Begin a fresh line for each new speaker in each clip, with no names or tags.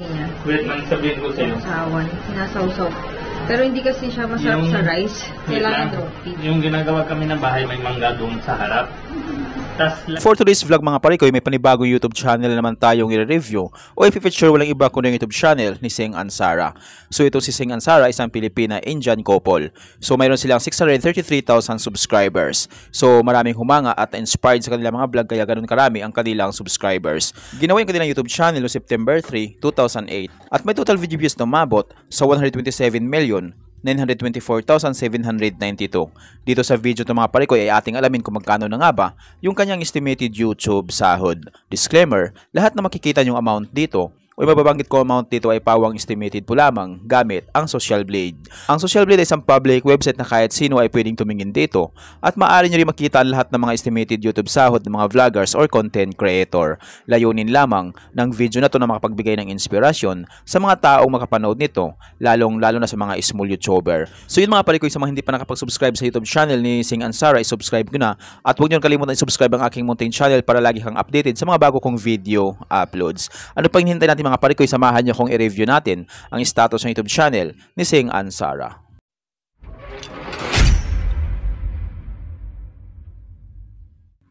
niya.
Wait lang, sabihin ko sa'yo.
Sawan. Sinasawsaw. Pero hindi kasi siya masarap sa rice. Kailangan roti.
Yung ginagawa kami ng bahay, may mangga doon sa harap.
For today's vlog mga parikoy, may panibagong YouTube channel naman tayong i-review o i-feature walang iba kundi yung YouTube channel ni Sing Ansara. So ito si Sing Ansara, isang Pilipina-Indian couple. So mayroon silang 633,000 subscribers. So maraming humanga at inspired sa kanilang mga vlog kaya ganun karami ang kanilang subscribers. Ginawa yung kanilang YouTube channel no September 3, 2008 at may total video views na umabot sa 127,924,792. Dito sa video ng mga parikoy ay ating alamin kung magkano na nga ba yung kanyang estimated YouTube sahod. Disclaimer, lahat na makikita yung amount dito o mababanggit ko amount dito ay pawang estimated po lamang gamit ang Social Blade. Ang Social Blade ay isang public website na kahit sino ay pwedeng tumingin dito at maaari nyo rin makita ang lahat ng mga estimated YouTube sahod ng mga vloggers or content creator. Layunin lamang ng video na to na makapagbigay ng inspirasyon sa mga taong makapanood nito, lalo na sa mga small YouTuber. So yun mga parikoy, sa mga hindi pa nakapag-subscribe sa YouTube channel ni Sing Ansara, i-subscribe ko na at huwag nyo kalimutan i-subscribe ang aking munting channel para lagi kang updated sa mga bago kong video uploads. Ano pa hinihintay natin mga parikoy, samahan nyo kung i-review natin ang status ng YouTube channel ni Sing Ansara.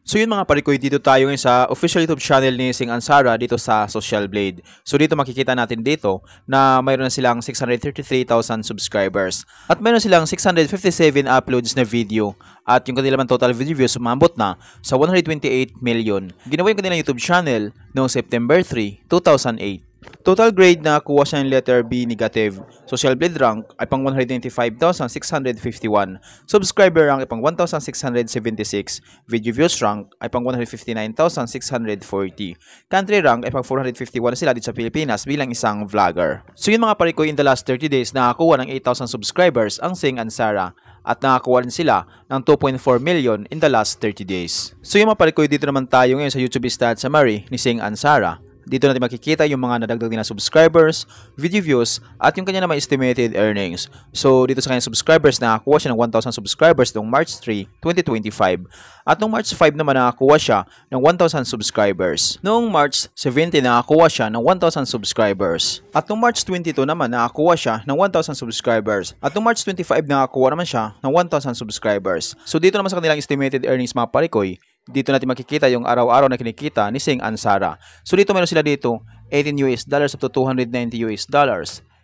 So yun mga parikoy, dito tayo ngayon sa official YouTube channel ni Sing Ansara dito sa Social Blade. So dito makikita natin dito na mayroon na silang 633,000 subscribers at mayroon silang 657 uploads na video at yung kanilang total video views umabot na sa 128 million. Ginawa yung kanilang YouTube channel noong September 3, 2008. Total grade na kuha siya ng letter B negative. Social Blade rank ay pang 195,651. Subscriber rank ay pang 1,676. Video views rank ay pang 159,640. Country rank ay pang 451 sila dito sa Pilipinas bilang isang vlogger. So yun mga parikoy, in the last 30 days nakakuha ng 8,000 subscribers ang Sing Ansara at nakakuha rin sila ng 2.4 million in the last 30 days. So yung mga parikoy, dito naman tayo ngayon sa YouTube stat summary ni Sing Ansara. Dito natin makikita yung mga nadagdag din na subscribers, video views, at yung kanya naman estimated earnings. So, dito sa kanyang subscribers, nakakuha siya ng 1,000 subscribers noong March 3, 2025. At noong March 5 naman, nakakuha siya ng 1,000 subscribers. Noong March 17, nakakuha siya ng 1,000 subscribers. At noong March 22 naman, nakakuha siya ng 1,000 subscribers. At noong March 25, nakakuha naman siya ng 1,000 subscribers. So, dito naman sa kanilang estimated earnings mga parikoy, dito natin makikita yung araw-araw na kinikita ni Sing Ansara. So dito meron sila dito $18 up to $290 $11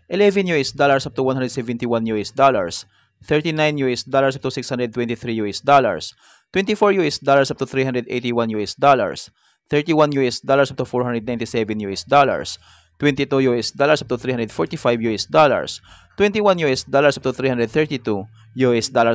up to $171 $39 up to $623 $24 up to $381 $31 up to $497 $22 up to $345 $21 up to $332.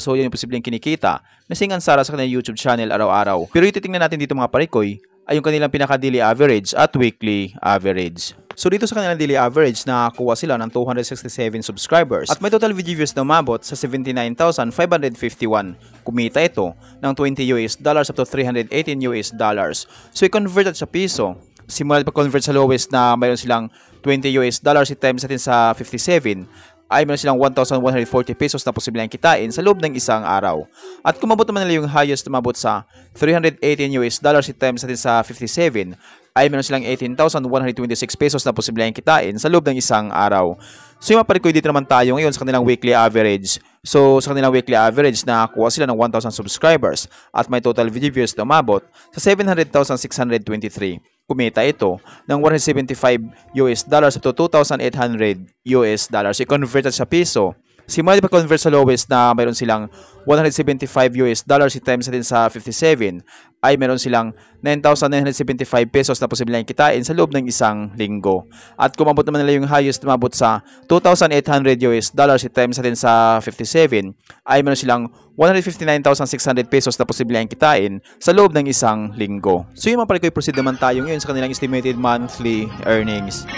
So yun yung posibleng kinikita na Sing Ansara sa kanilang YouTube channel araw-araw. Pero ititingnan natin dito mga parikoy ay yung kanilang pinaka-daily average at weekly average. So dito sa kanilang daily average, nakakuha sila ng 267 subscribers at may total video views na umabot sa 79,551. Kumita ito ng $20 up to $318. So i-convert at sa piso, simula pag-convert sa lowest na mayroon silang $20 i-times natin sa 57 ay meron silang 1,140 pesos na posibleng kitain sa loob ng isang araw. At kung mabot naman nila yung highest na mabot sa $318 i-times natin sa 57 ay meron silang 18,126 pesos na posibleng kitain sa loob ng isang araw. So yung maparikoy, dito naman tayo ngayon sa kanilang weekly average. So sa kanilang weekly average, nakakuha sila ng 1,000 subscribers at may total video views na umabot sa 700,623. Kumita ito ng $175 up to $2,800. I-convert sa piso, simula pa-convert sa lowest na mayroon silang $175 i-times natin sa 57 ay mayroon silang 9,975 pesos na posibleng kitain sa loob ng isang linggo. At kung mabot naman nila yung highest na mabot sa $2,800 i-times natin sa 57 ay mayroon silang 159,600 pesos na posibleng kitain sa loob ng isang linggo. So yung mga parikoy, proceed naman tayo ngayon sa kanilang estimated monthly earnings.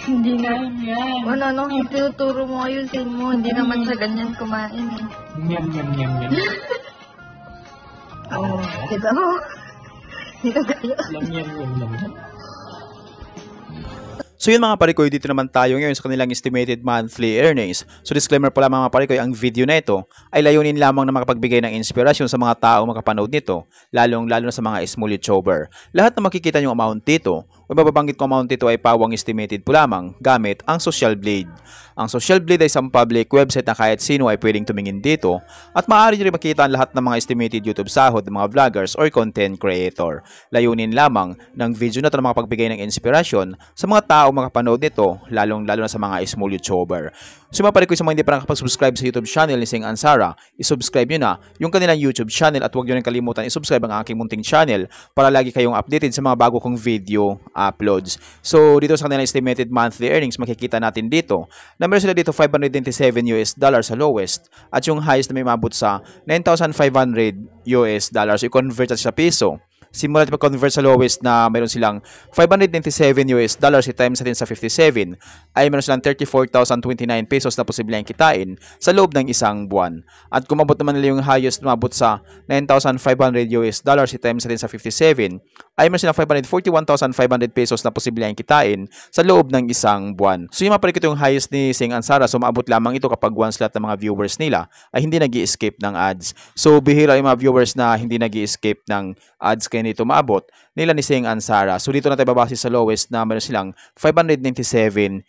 Hindi na yan. Ano, tinuturo mo ngayon sa mo. Hindi naman sa ganyan kumain eh.
Nyam.
Oo, kita mo. Dito kayo.
Nyam.
So yun mga parikoy, dito naman tayo ngayon sa kanilang estimated monthly earnings. So disclaimer pala mga parikoy, ang video na ito ay layunin lamang na makapagbigay ng inspirasyon sa mga tao makapanood nito, lalong na sa mga small YouTuber. Lahat na makikita yung amount dito o mababanggit ko amount ito ay pawang estimated po lamang gamit ang Social Blade. Ang Social Blade ay isang public website na kahit sino ay pwedeng tumingin dito at maaari nyo rin makita ang lahat ng mga estimated YouTube sahod ng mga vloggers or content creator. Layunin lamang ng video na ito na makapagbigay ng inspirasyon sa mga tao makapanood nito, lalong-lalo na sa mga small YouTuber. Sumapalik ko sa mga hindi pa nakapag-subscribe sa YouTube channel ni Sing Ansara, isubscribe nyo na yung kanilang YouTube channel at huwag nyo rin kalimutan isubscribe ang aking munting channel para lagi kayong updated sa mga bago kong video uploads. So dito sa kanilang estimated monthly earnings, makikita natin dito na meron sila dito $597 sa lowest at yung highest na may mabot sa $9,500 So i-convert sa piso. Simulat pag-convert sa lowest na mayroon silang $597 i-times natin sa 57 ay mayroon silang 34,029 pesos na posibleng kitain sa loob ng isang buwan. At kung mabot naman nila yung highest na mabot sa $9,500 i-times natin sa 57 ay mayroon silang 541,500 pesos na posibleng kitain sa loob ng isang buwan. So yung mapalikot yung highest ni Sing Ansara, so maabot lamang ito kapag once lahat ng mga viewers nila ay hindi nag-i-escape ng ads. So bihira yung mga viewers na hindi nag-i-escape ng ads kaya nito maabot nila ni Sing Ansara. So dito na tayo babase sa lowest na meron silang $597.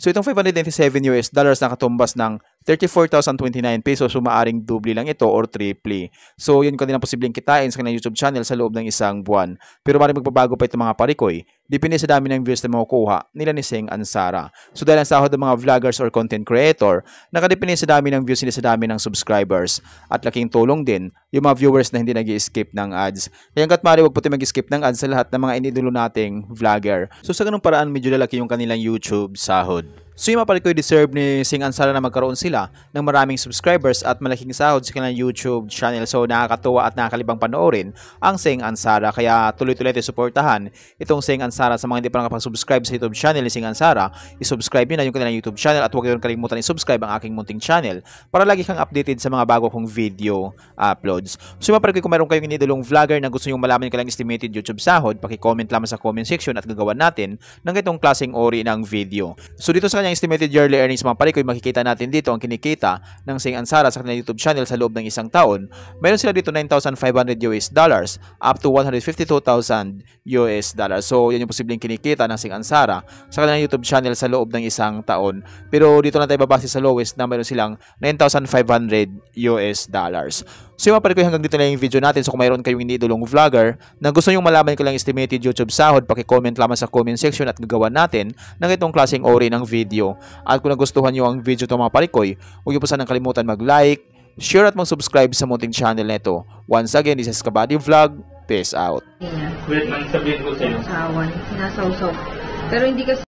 So itong $597 na katumbas ng 34,029 pesos, so maaring doble lang ito or triple. So yun kanilang posibleng kitain sa kanilang YouTube channel sa loob ng isang buwan. Pero maaaring magbabago pa itong mga parikoy, depende sa dami ng views na makukuha nila ni Sing Ansara. So dahil ang sahod ng mga vloggers or content creator, nakadepende sa dami ng views nila sa dami ng subscribers. At laking tulong din yung mga viewers na hindi nag-i-skip ng ads. Kaya hanggat maaari huwag po tayo mag-skip ng ads sa lahat ng mga inidulo nating vlogger. So sa ganung paraan medyo lalaki yung kanilang YouTube sahod. So yung mapalit ko deserve ni Sing Ansara na magkaroon sila ng maraming subscribers at malaking sahod sa kanilang YouTube channel. So nakakatuwa at nakakalibang panoorin ang Sing Ansara. Kaya tuloy-tuloy tayo suportahan itong Sing Ansara. Sa mga hindi pa nakapag-subscribe sa YouTube channel ni Sing Ansara, isubscribe nyo na yung kanilang YouTube channel at huwag nyo kalimutan isubscribe ang aking munting channel para lagi kang updated sa mga bago kong video uploads. So yung mapalit ko kung meron kayong inidolong vlogger na gusto nyo malaman yung kanilang estimated YouTube sahod, paki-comment lamang sa comment section at gagawan natin ng itong klaseng ori ng video. So dito sa estimated yearly earnings mga parikoy, makikita natin dito ang kinikita ng Sing Ansara sa kanilang YouTube channel sa loob ng isang taon. Meron sila dito $9,500 up to $152,000. So yan yung posibleng kinikita ng Sing Ansara sa kanilang YouTube channel sa loob ng isang taon. Pero dito lang tayo babase sa lowest na meron silang $9,500. So yung mga parikoy, hanggang dito na yung video natin. So kung mayroon kayong iniidolong vlogger na gusto nyo malaman ko lang estimated YouTube sahod, paki-comment lamang sa comment section at gagawan natin ng itong klaseng ori ng video. At kung nagustuhan nyo ang video ito mga parikoy, huwag nyo po sanang kalimutan mag-like, share at mag-subscribe sa munting channel nito. Once again, this is Kabady Vlog. Peace out.
Wait, man, sabihin ko sa'yo.
Sawan, sinasawsaw. Pero hindi kasi